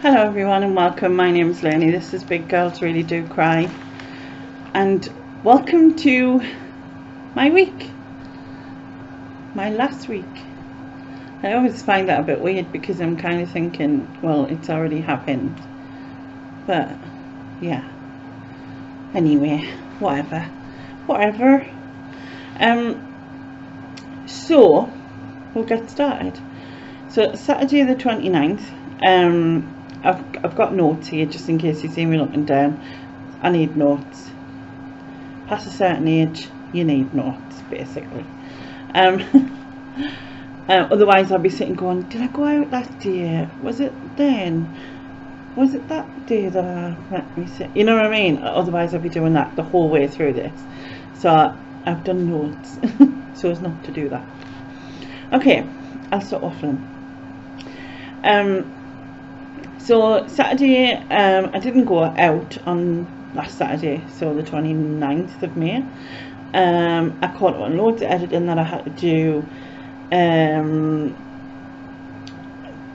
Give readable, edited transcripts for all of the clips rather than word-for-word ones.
Hello everyone and welcome. My name is Lenny. This is Big Girls Really Do Cry. And welcome to my week. My last week. I always find that a bit weird because I'm kind of thinking, well, it's already happened. But yeah. Anyway, whatever. So we'll get started. So Saturday the 29th, I've got notes here just in case you see me looking down. I need notes. Past a certain age, you need notes, basically. Otherwise I'll be sitting going, did I go out that day? Was it then? Was it that day that I let me sit? You know what I mean? Otherwise I'll be doing that the whole way through this. So I've done notes so as not to do that. Okay, I'll start waffling. So Saturday, I didn't go out on last Saturday, so the 29th of May. I caught on loads of editing that I had to do.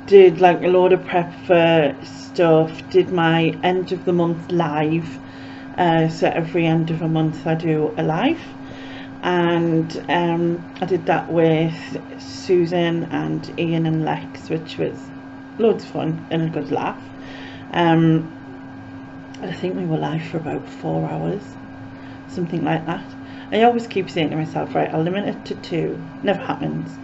Did like a load of prep for stuff, did my end of the month live. So every end of a month I do a live. And I did that with Susan and Ian and Lex, which was loads of fun and a good laugh. I think we were live for about 4 hours, something like that. I always keep saying to myself, right, I'll limit it to 2. Never happens.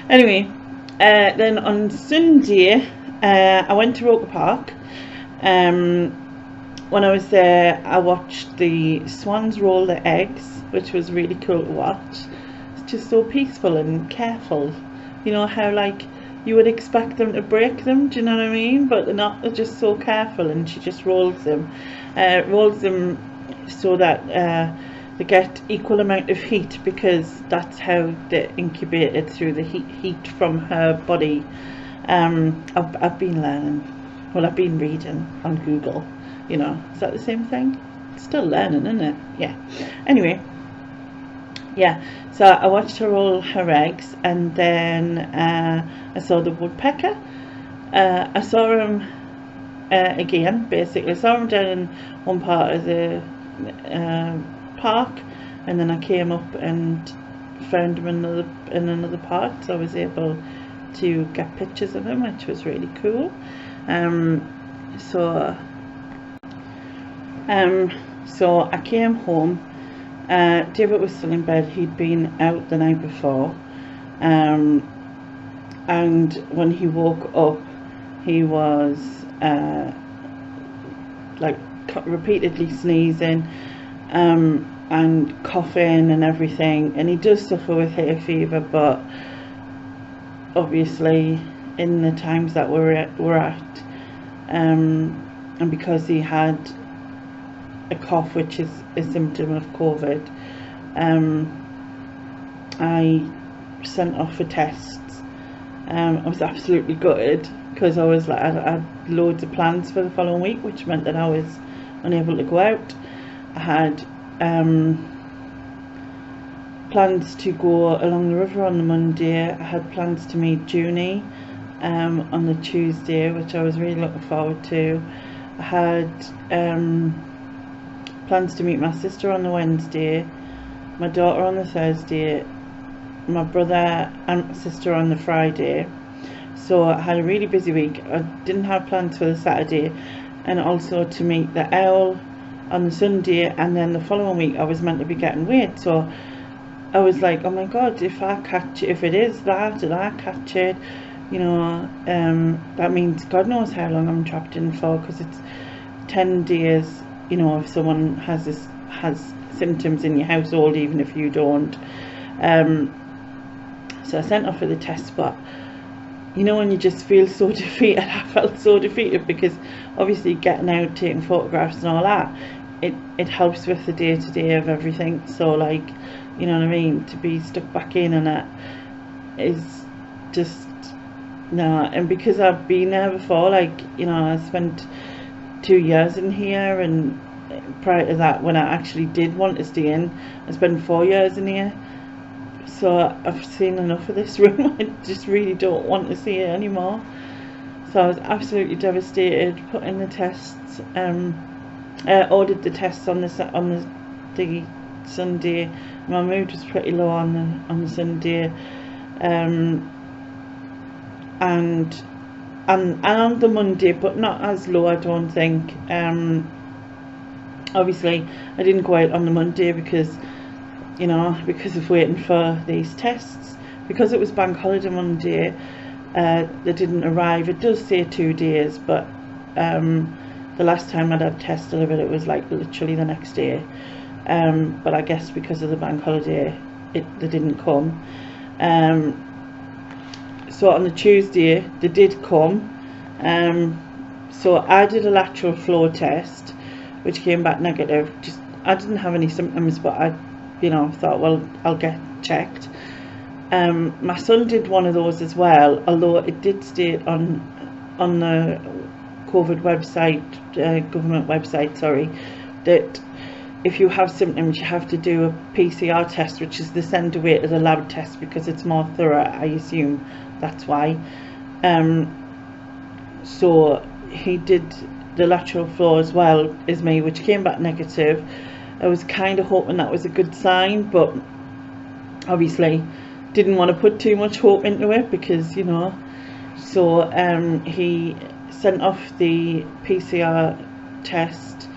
Anyway, then on Sunday I went to Roker Park. When I was there, I watched the swans roll their eggs, which was really cool to watch. It's just so peaceful and careful. You know how like you would expect them to break them, do you know what I mean? But they're not, they're just so careful, and she just rolls them so that they get equal amount of heat, because that's how they're incubated, through the heat from her body. I've been learning, well, I've been reading on Google, you know. Is that the same thing? Still learning, isn't it? Yeah. Anyway, yeah, so I watched her roll her eggs, and then I saw the woodpecker. I saw him again, basically. I saw him down in one part of the park, and then I came up and found him in another part, so I was able to get pictures of him, which was really cool. So I came home. David was still in bed. He'd been out the night before, and when he woke up, he was like repeatedly sneezing and coughing and everything, and he does suffer with hay fever, but obviously in the times that we're at, and because he had a cough, which is a symptom of COVID, I sent off for tests. I was absolutely gutted, because I was like, I had loads of plans for the following week, which meant that I was unable to go out. I had plans to go along the river on the Monday. I had plans to meet Junie on the Tuesday, which I was really looking forward to. I had plans to meet my sister on the Wednesday, my daughter on the Thursday, my brother and my sister on the Friday. So I had a really busy week. I didn't have plans for the Saturday, and also to meet the owl on the Sunday, and then the following week I was meant to be getting weighed. So I was like, oh my god, if it is that and I catch it, you know, that means God knows how long I'm trapped in for, because it's 10 days. You know, if someone has symptoms in your household, even if you don't. So I sent off for the test, but you know, when you just feel so defeated, I felt so defeated, because obviously getting out, taking photographs and all that, it helps with the day-to-day of everything. So like, you know what I mean, to be stuck back in and that is just no. And because I've been there before, like, you know, I spent 2 years in here, and prior to that, when I actually did want to stay in, I spent 4 years in here. So I've seen enough of this room. I just really don't want to see it anymore. So I was absolutely devastated. Put in the tests, ordered the tests on the Sunday. My mood was pretty low on the Sunday, and on the Monday, but not as low, I don't think. Obviously I didn't go out on the Monday because, you know, because of waiting for these tests. Because it was bank holiday Monday, they didn't arrive. It does say 2 days, but the last time I'd had tests delivered, it was like literally the next day. But I guess because of the bank holiday, they didn't come. So on the Tuesday they did come. So I did a lateral flow test, which came back negative. I didn't have any symptoms, but I, you know, thought, well, I'll get checked. My son did one of those as well, although it did state on the COVID website, government website, sorry, that if you have symptoms you have to do a PCR test, which is the send away to the lab test, because it's more thorough. I assume that's why. So he did the lateral flow as well as me, which came back negative. I was kind of hoping that was a good sign, but obviously didn't want to put too much hope into it, because, you know. So he sent off the PCR test.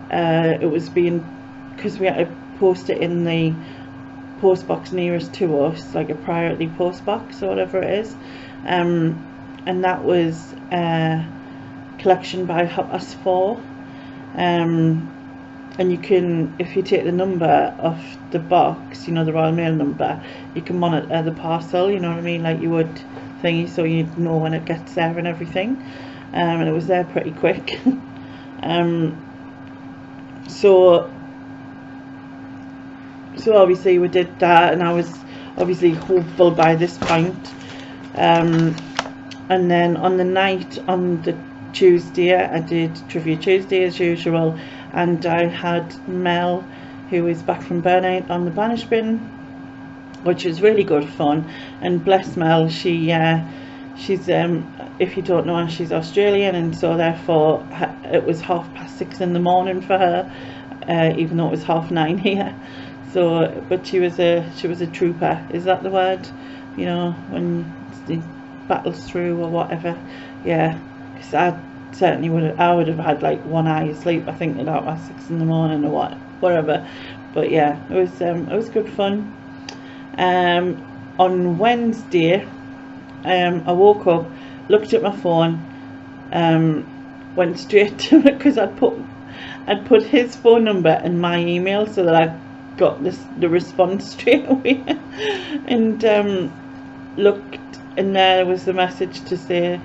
It was being, because we had to post it in the post box nearest to us, like a priority post box or whatever it is, and that was collection by 4:30. And you can, if you take the number off the box, you know, the Royal Mail number, you can monitor the parcel, you know what I mean, like you would thingy, so you'd know when it gets there and everything. And it was there pretty quick. So obviously we did that, and I was obviously hopeful by this point. And then on the night, on the Tuesday, I did Trivia Tuesday as usual, and I had Mel, who is back from burnout, on the banish bin, which was really good fun. And bless Mel, she's if you don't know her, she's Australian, and so therefore it was 6:30 in the morning for her, even though it was 9:30 here. So, but she was a trooper. Is that the word? You know, when the battles through or whatever. Yeah, because I certainly would have had like one eye asleep, I think, at about 6 in the morning or whatever. But yeah, it was good fun. On Wednesday, I woke up, looked at my phone, went straight to it, because I'd put his phone number in my email so that I got the response straight away. And looked, and there was the message to say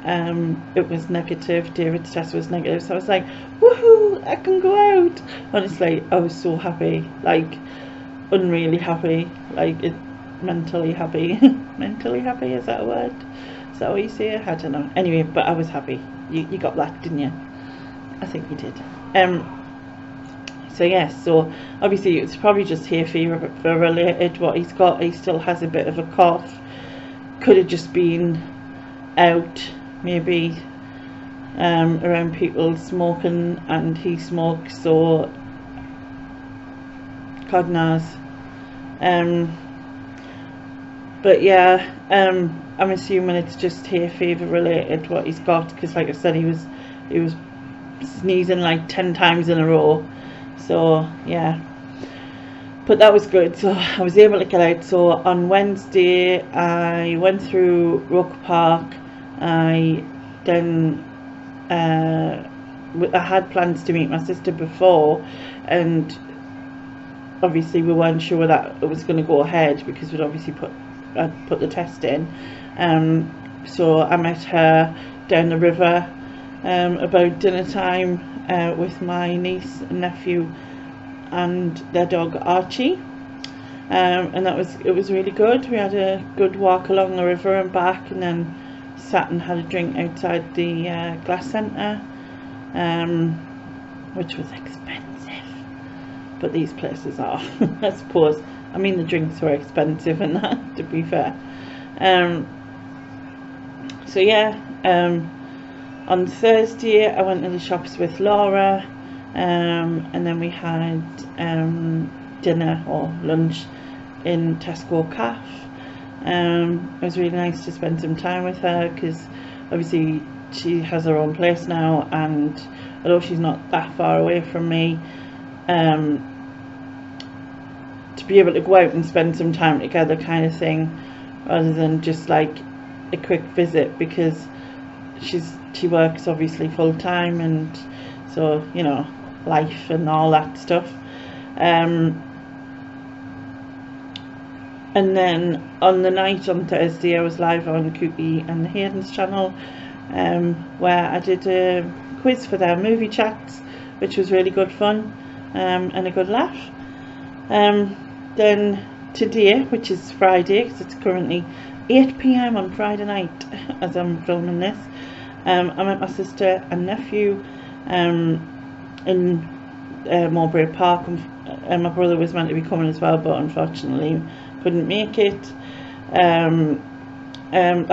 it was negative, David's test was negative. So I was like, woohoo, I can go out. Honestly, I was so happy, like unreally happy, like mentally happy. Mentally happy, is that a word? Is that what you say? I don't know. Anyway, but I was happy. You got that, didn't you? I think you did. So yes, so obviously it's probably just hay fever related what he's got. He still has a bit of a cough. Could have just been out, maybe around people smoking, and he smokes, so God knows. But yeah, I'm assuming it's just hay fever related what he's got, because like I said, he was sneezing like 10 times in a row. So yeah, but that was good. So I was able to get out. So on Wednesday I went through Rook Park. I had plans to meet my sister before, and obviously we weren't sure that it was going to go ahead, because we'd obviously I'd put the test in. So I met her down the river about dinner time with my niece and nephew and their dog Archie, and it was really good. We had a good walk along the river and back, and then sat and had a drink outside the glass centre, which was expensive, but these places are. I suppose, I mean, the drinks were expensive and that, to be fair. So yeah, on Thursday I went to the shops with Laura, and then we had dinner or lunch in Tesco Caf. It was really nice to spend some time with her, because obviously she has her own place now, and although she's not that far away from me, to be able to go out and spend some time together kind of thing, rather than just like a quick visit, because she works obviously full time, and so, you know, life and all that stuff. And then on the night on Thursday I was live on Cookie and Hayden's channel, where I did a quiz for their movie chats, which was really good fun, and a good laugh. Then today, which is Friday, because it's currently 8 p.m. on Friday night as I'm filming this, I met my sister and nephew in Mowbray Park, and my brother was meant to be coming as well, but unfortunately couldn't make it. That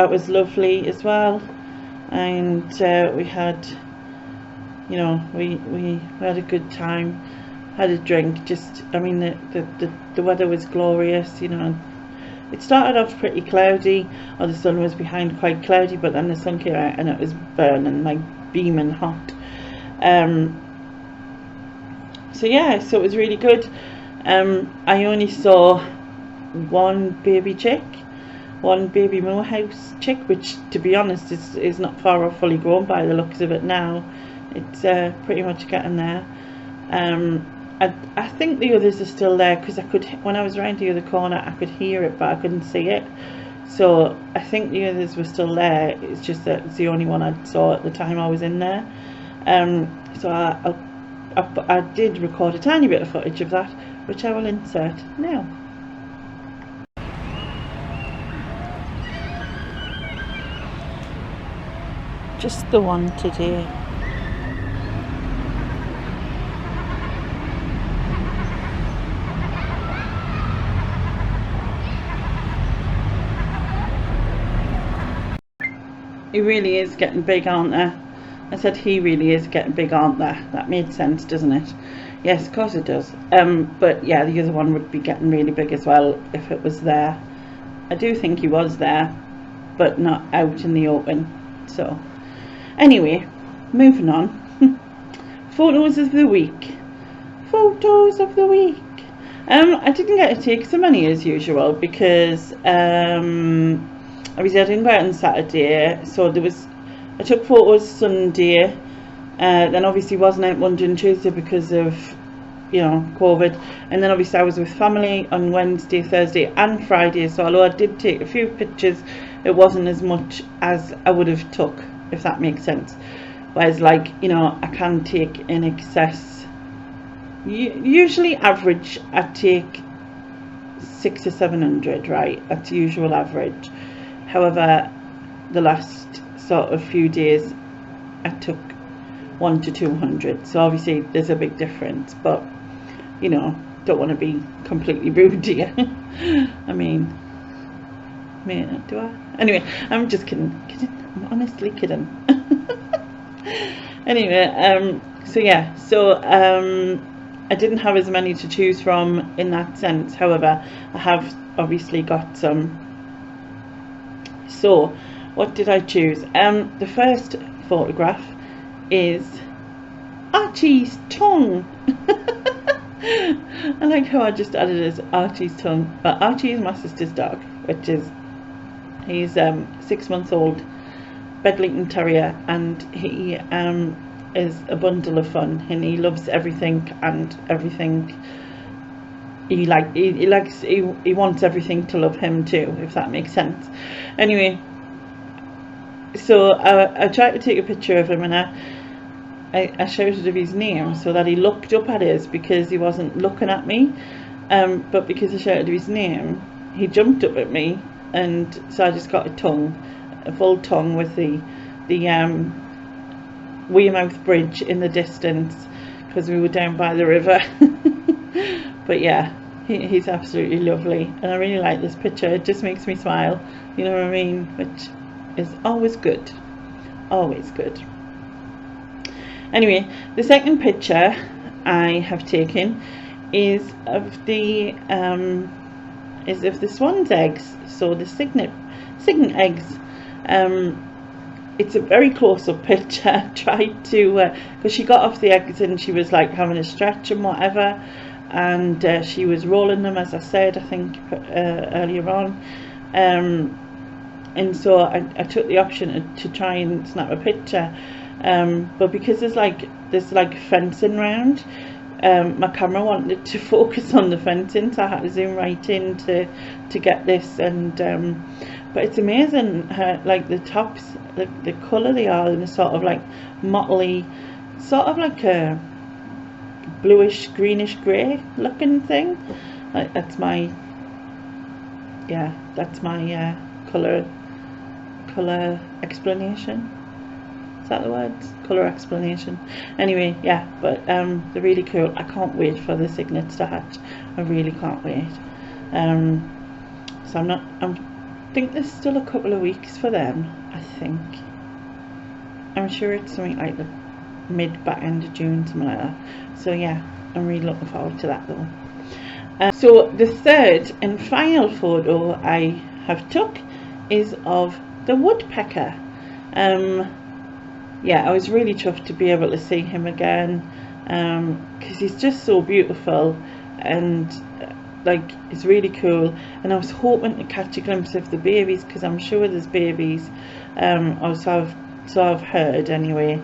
was lovely as well, and we had, you know, we had a good time, had a drink. Just, I mean, the weather was glorious, you know. It started off pretty cloudy, or the sun was behind quite cloudy, but then the sun came out and it was burning, like beaming hot. So yeah, so it was really good. I only saw one baby chick, one baby moorhouse chick, which to be honest is not far off fully grown by the looks of it now. It's pretty much getting there. I think the others are still there, because when I was around the other corner I could hear it, but I couldn't see it. So I think the others were still there. It's just that it's the only one I saw at the time I was in there. So I did record a tiny bit of footage of that, which I will insert now. Just the one today. He really is getting big, aren't there? I said he really is getting big, aren't there? That made sense, doesn't it? Yes, of course it does. But yeah, the other one would be getting really big as well if it was there. I do think he was there, but not out in the open. So anyway, moving on. Photos of the week. Photos of the week. I didn't get to take so many as usual, because obviously I didn't go out on Saturday, so I took photos Sunday, then obviously wasn't out Monday and Tuesday because of, you know, COVID, and then obviously I was with family on Wednesday, Thursday and Friday, so although I did take a few pictures, it wasn't as much as I would have took, if that makes sense. Whereas, like, you know, I can take in excess, usually average I take 600 or 700, right? That's the usual average. However, the last sort of few days I took 100 to 200, so obviously there's a big difference, but you know, don't want to be completely rude here. I mean, do I? Anyway, I'm just kidding. I'm honestly kidding. Anyway, so yeah, so I didn't have as many to choose from in that sense. However, I have obviously got some. So what did I choose? The first photograph is Archie's tongue. I like how I just added as Archie's tongue, but Archie is my sister's dog, he's 6 months old, Bedlington Terrier, and he is a bundle of fun, and he loves everything and everything. He wants everything to love him too, if that makes sense. Anyway, so I tried to take a picture of him, and I shouted of his name so that he looked up at us, because he wasn't looking at me, but because I shouted of his name, he jumped up at me, and so I just got a full tongue with the Weymouth Bridge in the distance, because we were down by the river. But yeah, he's absolutely lovely, and I really like this picture. It just makes me smile, you know what I mean, which is always good, always good. Anyway, the second picture I have taken is of the swan's eggs, so the cygnet eggs. It's a very close-up picture. I tried to, because she got off the eggs and she was like having a stretch and whatever, and she was rolling them, as I said, I think earlier on, and so I took the option to try and snap a picture, but because there's like fencing round, my camera wanted to focus on the fencing, so I had to zoom right in to get this. And but it's amazing how, like, the tops, the colour they are, in a sort of like mottly, sort of like a bluish greenish grey looking thing. Like, that's my colour explanation. Is that the word? Colour explanation. Anyway, yeah, but they're really cool. I can't wait for the cygnets to hatch. I really can't wait. So I think there's still a couple of weeks for them, I think. I'm sure it's something like the back end of June, something like that. So yeah, I'm really looking forward to that though. So the third and final photo I have took is of the woodpecker. Yeah, I was really chuffed to be able to see him again, because he's just so beautiful, and like, it's really cool. And I was hoping to catch a glimpse of the babies, because I'm sure there's babies, or so I've heard anyway,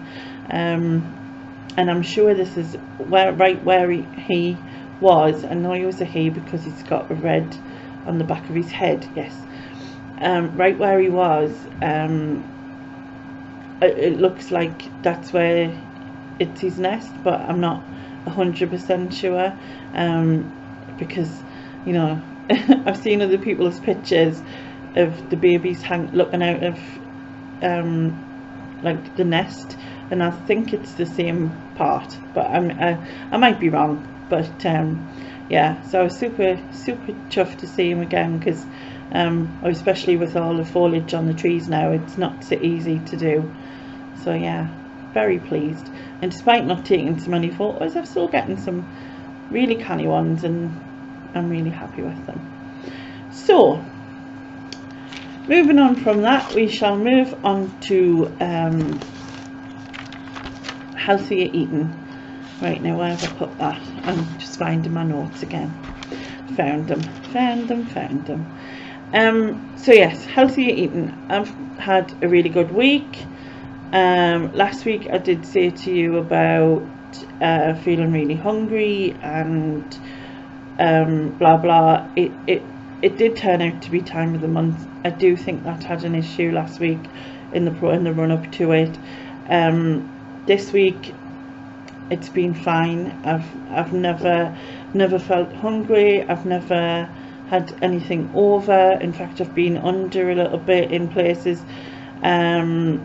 and I'm sure this is right where he was. I know he was a he because he's got a red on the back of his head, yes. Right where he was, it looks like that's where it's his nest, but I'm not 100% sure, because, you know, I've seen other people's pictures of the babies looking out of like the nest, and I think it's the same part, but I might be wrong. But yeah, so I was super chuffed to see him again, because especially with all the foliage on the trees now, it's not so easy to do. So yeah, very pleased. And despite not taking so many photos, I'm still getting some really canny ones, and I'm really happy with them. So moving on from that, we shall move on to healthier eating. Right, now where have I put that? I'm just finding my notes again. Found them. So yes, healthier eating. I've had a really good week. Last week I did say to you about feeling really hungry and blah blah. It did turn out to be time of the month. I do think that had an issue last week in the run up to it. This week it's been fine. I've never felt hungry. I've never had anything over. In fact, I've been under a little bit in places. I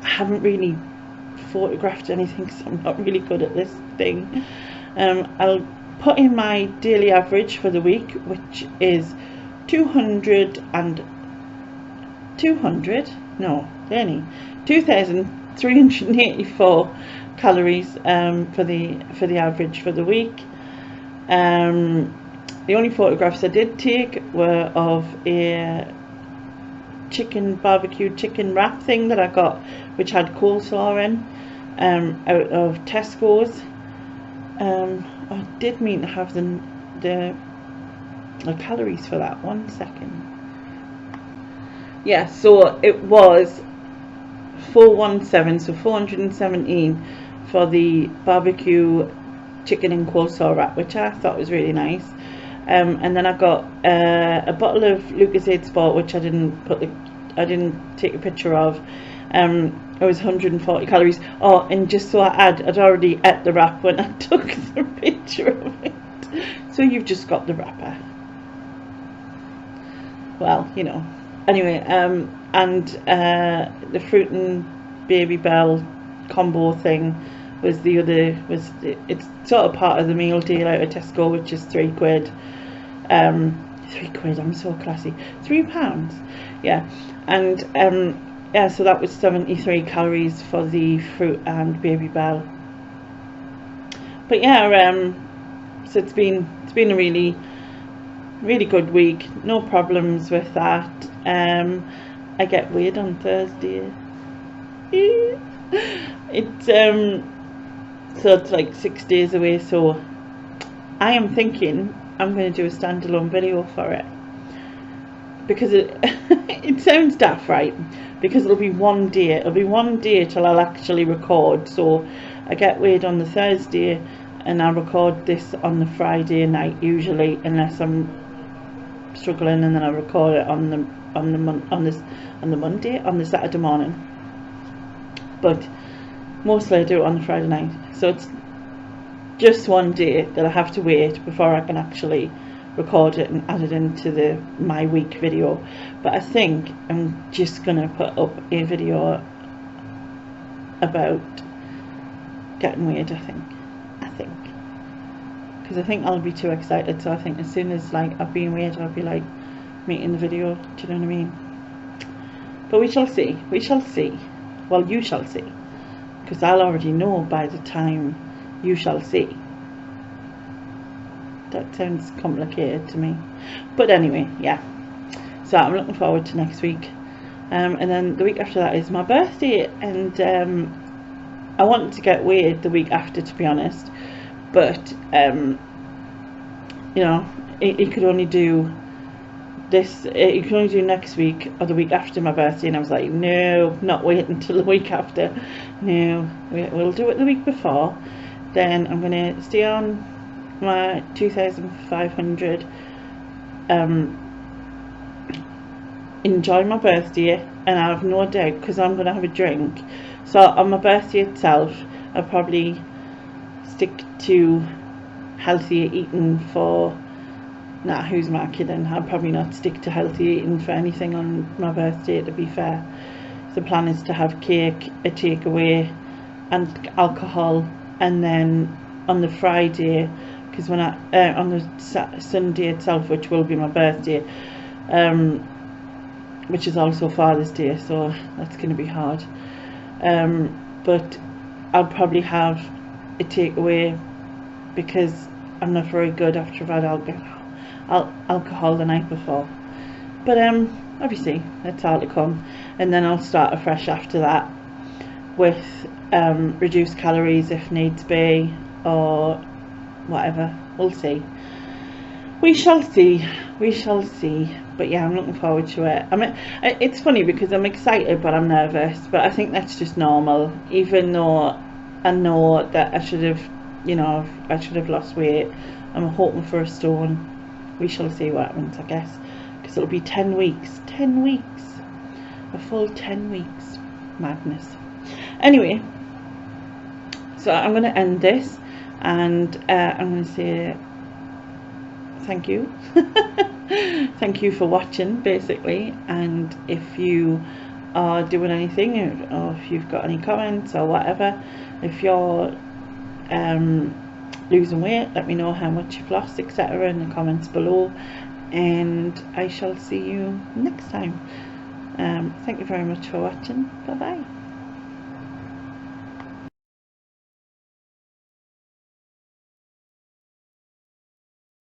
haven't really photographed anything, so I'm not really good at this thing. I'll put in my daily average for the week, which is 2,384 calories for the average for the week. The only photographs I did take were of a barbecue chicken wrap thing that I got, which had coleslaw in, out of Tesco's. I did mean to have the calories for that. 1 second. Yeah, so it was 417, so 417 for the barbecue chicken and coleslaw wrap, which I thought was really nice. And then I got a bottle of Lucozade Sport, which I didn't take a picture of. It was 140 calories. Oh, and just so I'd already ate the wrap when I took the picture of it. So you've just got the wrapper. Well, you know. Anyway, and the fruit and Baby Bell combo thing was it's sort of part of the meal deal out of Tesco, which is £3. £3. I'm so classy. £3. Yeah. And yeah, so that was 73 calories for the fruit and Baby Bell. But yeah, so it's been a really good week. No problems with that. I get weighed on Thursday. It's so it's like 6 days away, so I am thinking I'm going to do a standalone video for it, because it it sounds daft, right? Because it'll be one day till I'll actually record. So I get weighed on the Thursday and I record this on the Friday night usually, unless I'm struggling, and then I record it on the Saturday morning. But mostly I do it on the Friday night, so it's just one day that I have to wait before I can actually record it and add it into my week video. But I think I'm just gonna put up a video about getting weighed. I think because I think I'll be too excited. So I think as soon as like I've been weighed, I'll be like making the video. Do you know what I mean? But we shall see. Well, you shall see, because I'll already know by the time you shall see. That sounds complicated to me, but anyway, yeah. So I'm looking forward to next week, and then the week after that is my birthday, and I wanted to get weighed the week after, to be honest, but you know, it could only do this. You can only do next week or the week after my birthday, and I was like, no, not waiting until the week after. No, we'll do it the week before. Then I'm gonna stay on my 2,500, enjoy my birthday, and I have no doubt, because I'm gonna have a drink. So on my birthday itself, I'll probably stick to healthier eating for. Nah, who's am I kidding? I'll probably not stick to healthy eating for anything on my birthday, to be fair. The plan is to have cake, a takeaway, and alcohol, and then on the Friday, because when on the Sunday itself, which will be my birthday, which is also Father's Day, so that's going to be hard. But I'll probably have a takeaway, because I'm not very good after I've had alcohol the night before. But obviously that's all to come, and then I'll start afresh after that with reduced calories if needs be, or whatever. We'll see. We shall see. But yeah, I'm looking forward to it. I mean, it's funny because I'm excited but I'm nervous, but I think that's just normal, even though I know that I should have lost weight. I'm hoping for a stone. We shall see what happens, I guess, because it'll be 10 weeks. 10 weeks. A full 10 weeks. Madness. Anyway, so I'm going to end this, and I'm going to say thank you. Thank you for watching, basically. And if you are doing anything, or if you've got any comments or whatever, if you're losing weight, let me know how much you've lost, etc., in the comments below, and I shall see you next time. Thank you very much for watching. Bye bye.